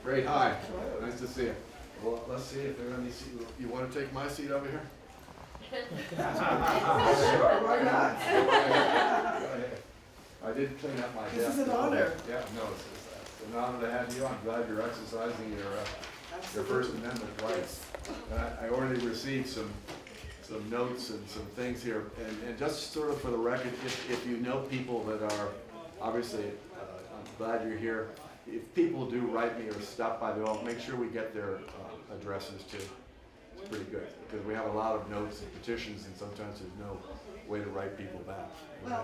Great, hi. Nice to see you. Well, let's see if there are any seats. You want to take my seat over here? Sure, why not? Go ahead. I did clean up my desk. This is an honor. Yeah, no, it's an honor to have you. I'm glad you're exercising your First Amendment rights. And I already received some notes and some things here. And just sort of for the record, if you know people that are, obviously, I'm glad you're here. If people do write me or stop by the office, make sure we get their addresses too. It's pretty good, because we have a lot of notes and petitions, and sometimes there's no way to write people back.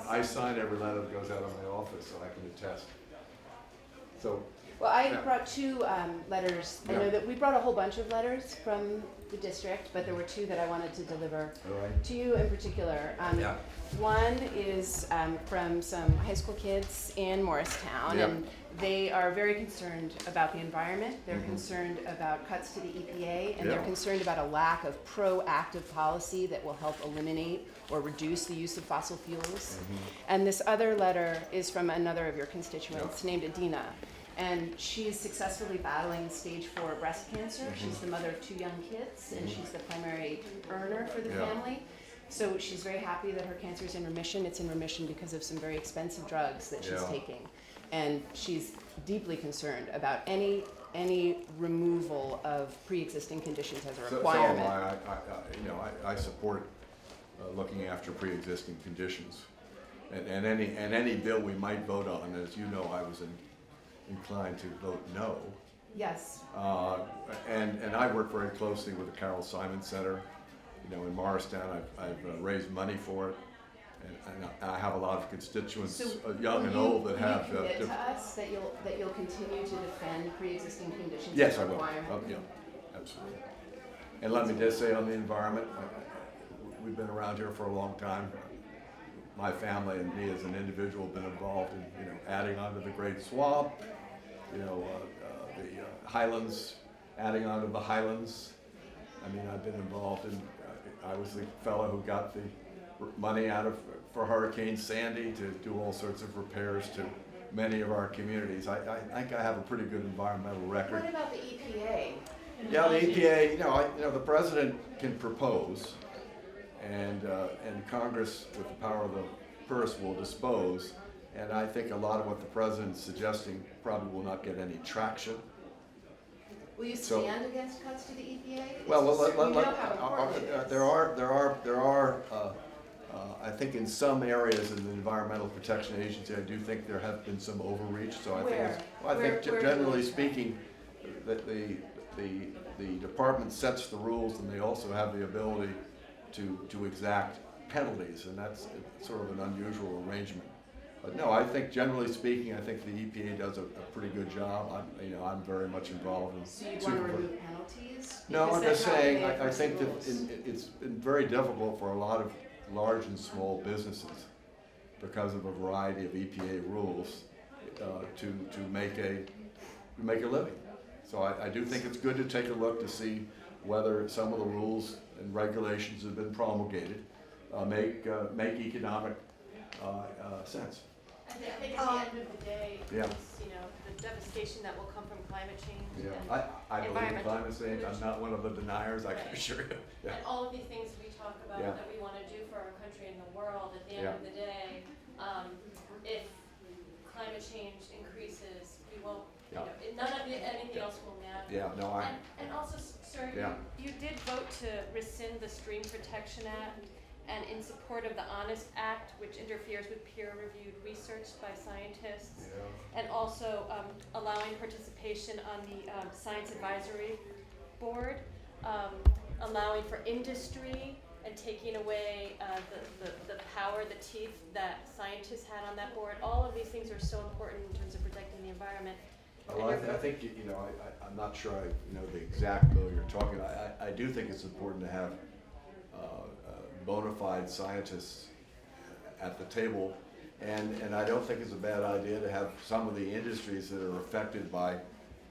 I sign every letter that goes out of my office, so I can attest. So. Well, I Yeah. brought two letters. I Yeah. know that we brought a whole bunch of letters from the district, but there were two that I wanted to deliver All right. to you in particular. Yeah. One is from some high school kids in Morristown, Yeah. and they are very concerned about the environment. They're Mhm. concerned about cuts to the EPA, and Yeah. they're concerned about a lack of proactive policy that will help eliminate or reduce the use of fossil fuels. And this other letter is from another of your constituents named Adina. And she's successfully battling stage 4 breast cancer. She's the mother of 2 young kids, and she's the primary earner for the Yeah. family. So she's very happy that her cancer is in remission. It's in remission because of some very expensive drugs that she's Yeah. taking. And she's deeply concerned about any removal of pre-existing conditions as a So requirement. I support looking after pre-existing conditions. And any bill we might vote on, as you know, I was inclined to vote no. Yes. And I work very closely with the Carol Simon Center. You know, in Morristown, I've raised money for it. And I have a lot of constituents, young and old, that have. Will you commit to us that you'll continue to defend pre-existing conditions Yes, as I a will. requirement? Yeah, absolutely. And let me just say on the environment, we've been around here for a long time. My family and me as an individual have been involved in, adding on to the Great Swamp, the Highlands, adding on to the Highlands. I mean, I've been involved in, I was the fellow who got the money for Hurricane Sandy to do all sorts of repairs to many of our communities. I think I have a pretty good environmental record. What about the EPA? Yeah, the EPA, the president can propose, and Congress, with the power of the purse, will dispose. And I think a lot of what the president's suggesting probably will not get any traction. Will you So- stand against cuts to the EPA? Well, You know how important it is. there are. I think in some areas in the Environmental Protection Agency, I do think there have been some overreach. So I Where? think, well, I think Where generally do you- speaking, that the department sets the rules, and they also have the ability to exact penalties, and that's sort of an unusual arrangement. But no, I think generally speaking, I think the EPA does a pretty good job. I'm very much involved in. So you'd want to remove penalties? No, Because I'm that's just not the saying, way I enforced think that rules. it's been very difficult for a lot of large and small businesses, because of a variety of EPA rules, to make a living. So I do think it's good to take a look to see whether some of the rules and regulations that have been promulgated make economic sense. I think at the end of the day, Yeah. it's, the devastation that will come from climate change Yeah, and, I believe environmental climate change. I'm not one of the deniers, I can Right. assure you. Yeah. and all of these things we talk about Yeah. that we want to do for our country and the world, at the end Yeah. of the day, if climate change increases, we won't, Yeah. anything else will matter. Yeah, no, And also, sir, Yeah. you did vote to rescind the Stream Protection Act and in support of the Honest Act, which interferes with peer-reviewed research by scientists, and also allowing participation on the Science Advisory Board, allowing for industry and taking away the power, the teeth that scientists had on that board. All of these things are so important in terms of protecting the environment. Well, I think, I'm not sure I know the exact bill you're talking about. I do think it's important to have bona fide scientists at the table. And I don't think it's a bad idea to have some of the industries that are affected by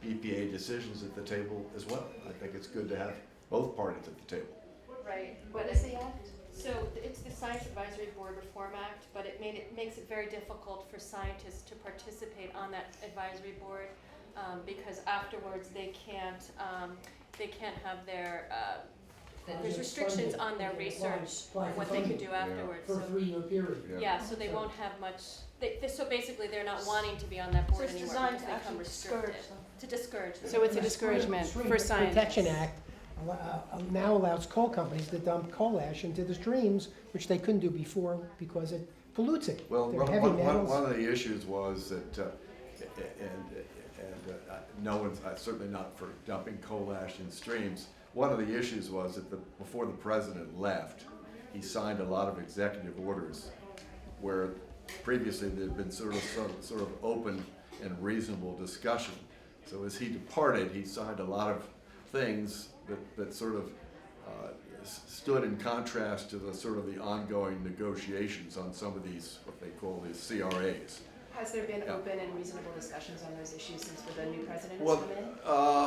EPA decisions at the table as well. I think it's good to have both parties at the table. Right. What is the act? So it's the Science Advisory Board Reform Act, but it makes it very difficult for scientists to participate on that advisory board. because afterwards they can't have their, there's restrictions on their research, on what they can do afterwards. For a So, 3-year period. yeah, so they won't have much, so basically they're not wanting to be on that board it's anymore designed because to they become actually restricted. discourage them. To discourage them. So it's a discouragement Stream for scientists. Protection Act now allows coal companies to dump coal ash into the streams, which they couldn't do before because it pollutes it. Well, They're heavy metals. one of the issues was that, no one's, certainly not for dumping coal ash in streams. One of the issues was that before the president left, he signed a lot of executive orders where previously there had been sort of open and reasonable discussion. So as he departed, he signed a lot of things that sort of stood in contrast to the sort of the ongoing negotiations on some of these, what they call these CRAs. Has there been Yeah. open and reasonable discussions on those issues since the new president has Well, come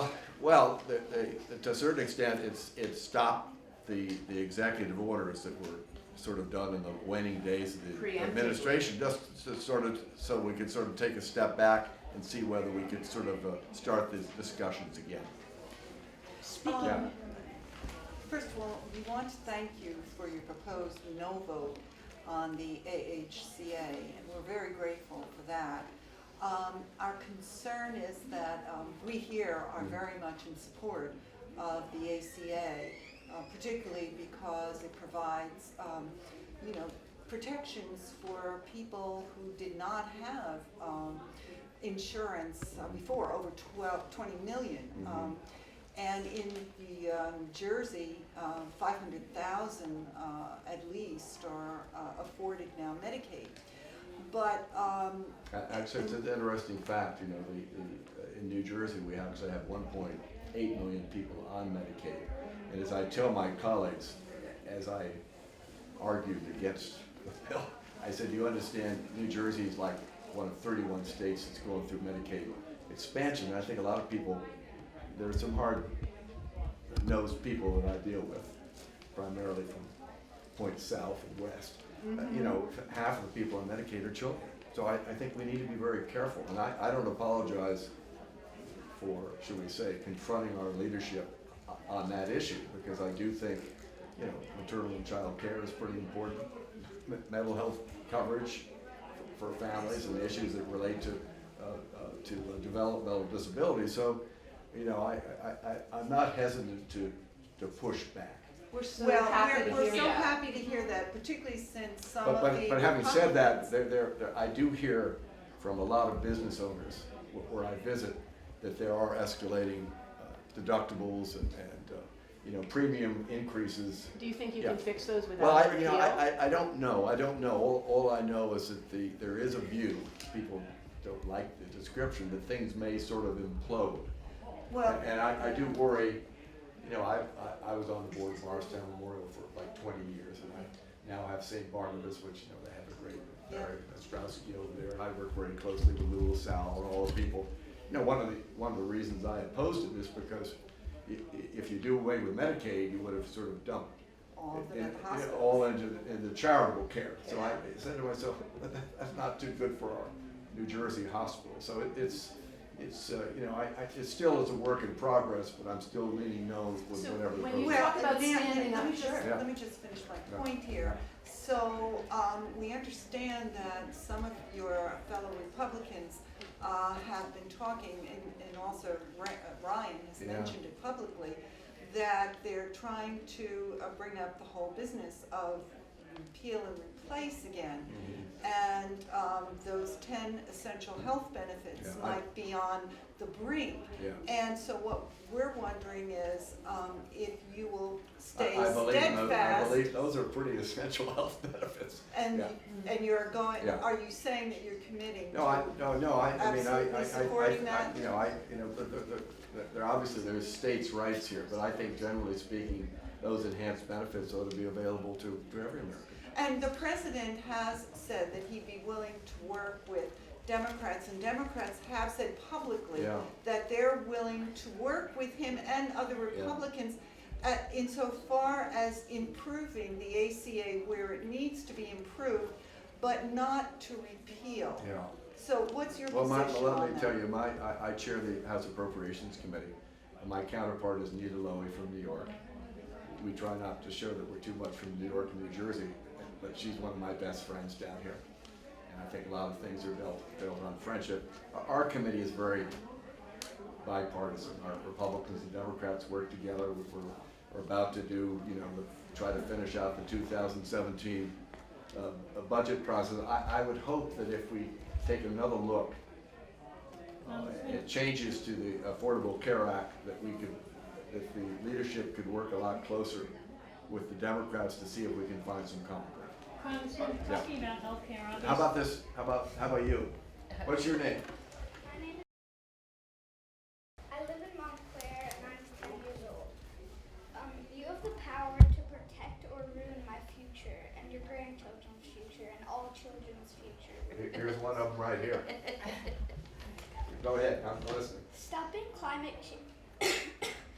in? well, to a certain extent, it stopped the executive orders that were sort of done in the waning days of the Preemptively. administration, just to sort of, so we could sort of take a step back and see whether we could sort of start these discussions again. Yeah. First of all, we want to thank you for your proposed no vote on the AHCA, and we're very grateful for that. Our concern is that we here are very much in support of the ACA, particularly because it provides, protections for people who did not have insurance before, over 20 million. And in the Jersey, 500,000 at least are afforded now Medicaid. But Actually, it's an interesting fact, in New Jersey, we actually have 1.8 million people on Medicaid. And as I tell my colleagues, as I argued against the bill, I said, you understand, New Jersey is like one of 31 states that's going through Medicaid expansion. And I think a lot of people, there are some hard-nosed people that I deal with, primarily from points south and west. Half of the people on Medicaid are children. So I think we need to be very careful. And I don't apologize for, should we say, confronting our leadership on that issue, because I do think, maternal and child care is pretty important. Mental health coverage for families and issues that relate to developmental disabilities. So, I'm not hesitant to push back. We're so well, happy to we're hear so that. happy to hear that, particularly since some of the But having said that, Republicans- I do hear from a lot of business owners where I visit that there are escalating deductibles and premium increases. Do you think you Yeah. can fix those without Well, a repeal? I don't know. All I know is that there is a view, people don't like the description, that things may sort of implode. well, And I do worry, I was on the board of Morristown Memorial for like 20 years, and I now have St. Barnabas, which, they have a great, very Straussky over there, and I work very closely with Lou LaSalle and all the people. One of the reasons I opposed it is because if you do away with Medicaid, you would have sort of dumped all of them at it hospitals. all into charitable care. So I said to myself, that's not too good for our New Jersey hospital. So it still is a work in progress, but I'm still leaning no with So whatever the when you program. talk about standing let up, me just, Yeah. let me just finish my Yeah. point here. So, we understand that some of your fellow Republicans have been talking, and also Ryan has Yeah. mentioned it publicly, that they're trying to bring up the whole business of repeal and replace again. And those 10 essential health benefits Yeah, might be on the brink. Yeah. And so what we're wondering is if you will stay I steadfast. believe those are pretty essential health benefits. And, Yeah. and you're going, Yeah. are you saying that you're committing to? I mean, Absolutely supporting that? there obviously there's states' rights here, but I think generally speaking, those enhanced benefits ought to be available to every American. And the president has said that he'd be willing to work with Democrats, and Democrats have said publicly Yeah. that they're willing to work with him and other Republicans insofar as improving the ACA where it needs to be improved, but not to repeal. Yeah. So what's your Well, position on that? let me tell you, I chair the House Appropriations Committee, and my counterpart is Nita Lowy from New York. We try not to show that we're too much from New York and New Jersey, but she's one of my best friends down here. And I think a lot of things are built on friendship. Our committee is very bipartisan. Our Republicans and Democrats work together. We're about to do, try to finish out the 2017 budget process. I would hope that if we take another look at changes to the Affordable Care Act, that the leadership could work a lot closer with the Democrats to see if we can find some common ground. Congressman, talking about healthcare, obviously. How about this? How about you? What's your name? I live in Montclair and I'm 10 years old. You have the power to protect or ruin my future and your grandchildren's future and all children's future. Here's one of them right here. Go ahead, I'm listening. Stopping climate change.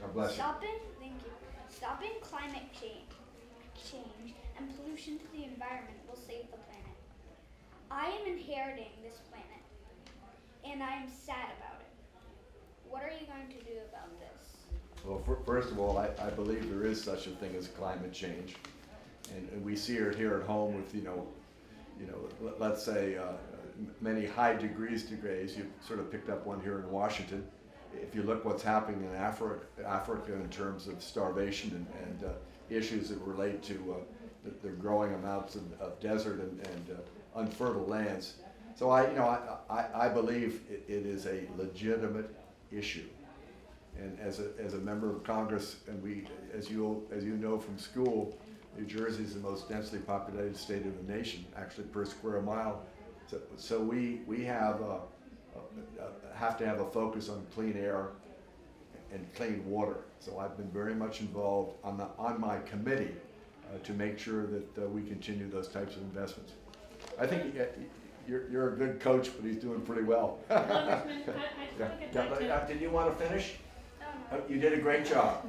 God bless you. Stopping climate change and pollution to the environment will save the planet. I am inheriting this planet, and I am sad about it. What are you going to do about this? Well, first of all, I believe there is such a thing as climate change, and we see it here at home with let's say many high degrees. You sort of picked up one here in Washington. If you look what's happening in Africa in terms of starvation and issues that relate to the growing amounts of desert and unfertile lands. So I believe it is a legitimate issue. And as a member of Congress, and we, as you know from school, New Jersey is the most densely populated state in the nation, actually per square mile. So we have to have a focus on clean air and clean water. So I've been very much involved on my committee to make sure that we continue those types of investments. I think you're a good coach, but he's doing pretty well. Congressman, I just want to get back to. Did you want to finish? You did a great job.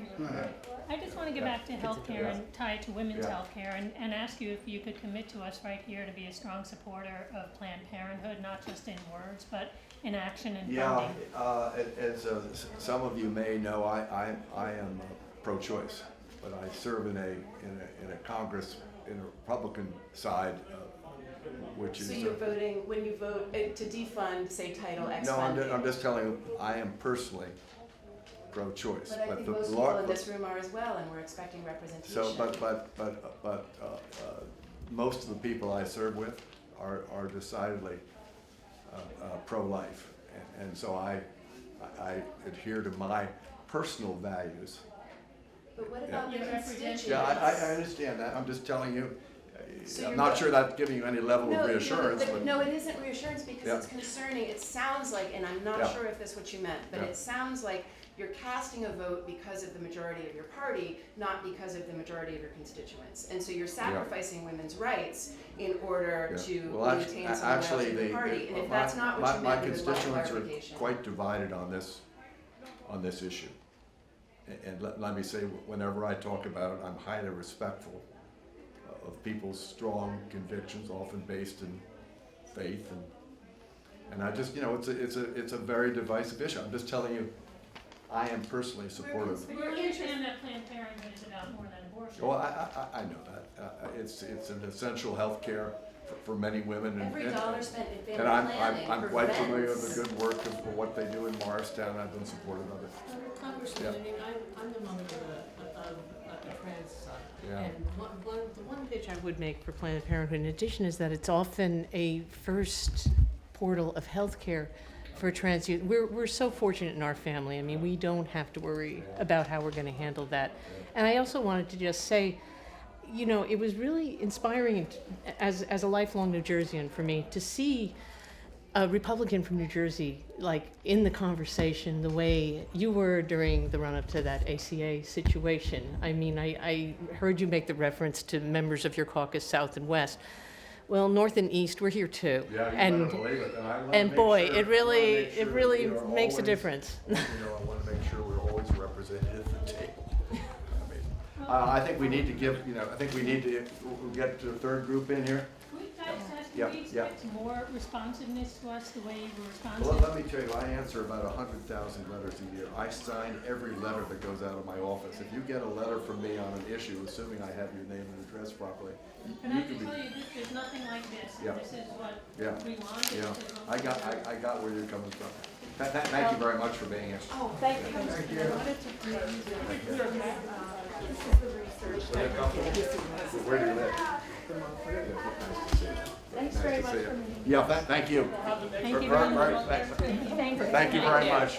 I just want to get back to healthcare Yeah. and tie it to women's Yeah. healthcare and ask you if you could commit to us right here to be a strong supporter of Planned Parenthood, not just in words, but in action and Yeah, funding. as some of you may know, I am pro-choice, but I serve in a Congress in a Republican side, which is. So you're voting, when you vote to defund, say Title X No, funding? I'm just telling you, I am personally pro-choice. But I think the most law- people in this room are as well, and we're expecting representation. So, but most of the people I serve with are decidedly pro-life, and so I adhere to my personal values. But what about your constituents? Yeah, I understand that. I'm just telling you. So I'm you're not vo- sure that's giving you any level of reassurance, but. No, it isn't reassurance because Yeah. it's concerning. It sounds like, and I'm not Yeah. sure if that's what you meant, but Yeah. it sounds like you're casting a vote because of the majority of your party, not because of the majority of your constituents. And so you're sacrificing women's rights in order Yeah. to Well, maintain some actually, loyalty to the party. And if my- that's not what you my meant, we would love constituents clarification. are quite divided on this issue. And let me say, whenever I talk about it, I'm highly respectful of people's strong convictions, often based in faith, and I just, it's a very divisive issue. I'm just telling you, I am personally supportive. But you understand that Planned Parenthood is about more than abortion. Well, I know that. It's an essential health care for many women. Every dollar spent in family And I'm planning quite familiar with prevents. the good work of what they do in Morristown. I've been supportive of it. Congressman, Yeah. I mean, I'm the mother of a trans son. Yeah. And the one pitch I would make for Planned Parenthood in addition is that it's often a first portal of healthcare for trans youth. We're so fortunate in our family. I mean, we don't have to worry about how we're going to handle that. And I also wanted to just say, it was really inspiring as a lifelong New Jerseyan for me to see a Republican from New Jersey, like in the conversation, the way you were during the run-up to that ACA situation. I mean, I heard you make the reference to members of your caucus, South and West. Well, North and East, we're here too. Yeah, you and better believe it. And I wanna and make boy, sure- it I really wanna make sure it really that we are makes a always- difference. I want to make sure we're always represented at the table. I think we need to give, I think we need to, we'll get to the third group in here. Can I just ask Yeah, we yeah. expect more responsiveness to us the way you were Well, responsive? let me tell you, I answer about 100,000 letters a year. I sign every letter that goes out of my office. If you get a letter from me on an issue, assuming I have your name and address properly, And you I can can be. tell you, there's nothing like this, Yeah. and this is what Yeah. we want. and Yeah, this is what we I got where you're coming from. Thank you very much for being here. Oh, thank you. Thank you. Where do you live? Thanks very much for Yeah, thank you. Thank you very much. Thank you very much.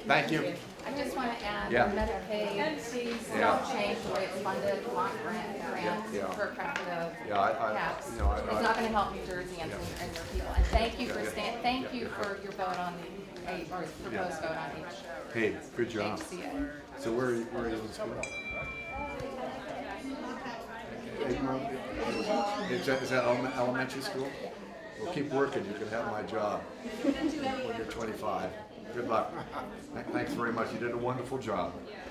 Thank you. I just want to add, Yeah. Medicaid, Yeah. don't change the way it's funded, want grants Yeah. per capita Yeah, caps. you know, It's not going to help New Jersey and Yeah. and your people. And thank you for Yeah. thank you for your vote on the, or proposed vote on Hey, good job. HCA. So where are you in school? Is that elementary school? Well, keep working, you can have my job when you're 25. Good luck. Thanks very much, you did a wonderful job.